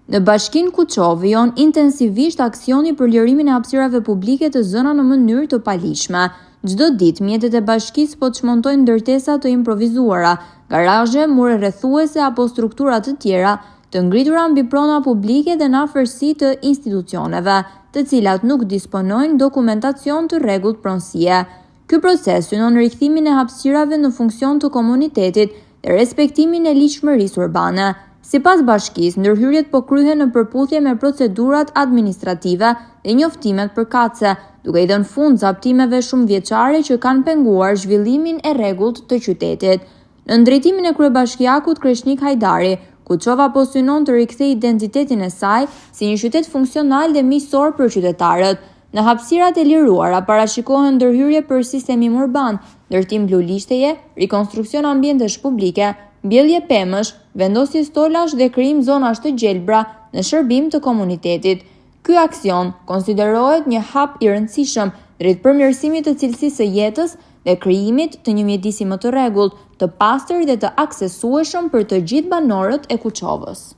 Në bashkinë Kuçov vijon intensivisht aksioni për lirimin e hapësirave publike të zëna në mënyrë të paligjshme. Çdo ditë mjetet e bashkisë po çmontojnë ndërtesa të improvisuara, garazhe, mure rrethuese apo struktura të tjera, të ngritura mbi prona publike dhe në afërsi të institucioneve, të cilat nuk disponojnë dokumentacion të rregullt pronësie. Ky proces synon rikthimin e hapësirave në funksion të komunitetit dhe respektimin e ligjshmërisë urbane. Sipas bashkisë, ndërhyrjet po kryhen në përputhje me procedurat administrative dhe njoftimet përkatëse, duke i dhënë fund zaptimeve shumëvjeçare që kanë penguar zhvillimin e rregullt të qytetit. Në drejtimin e kryebashkiakut Kreshnik Hajdari, Kuçova po synon të rikthejë identitetin e saj si një qytet funksional dhe miqësor për qytetarët. Në hapësirat e liruara parashikohen ndërhyrje për sistemim urban, ndërtim bluliqteje, rikonstruksion ambientesh publike, mbjellje pemësh, vendosje stolash dhe krijim zonash të gjelbra në shërbim të komunitetit. Ky aksion konsiderohet një hap i rëndësishëm drejt përmirësimit të cilësisë së jetës dhe krijimit të një mjedisi më të rregullt, të pastër dhe të aksesueshëm për të gjithë banorët e Kuçovës.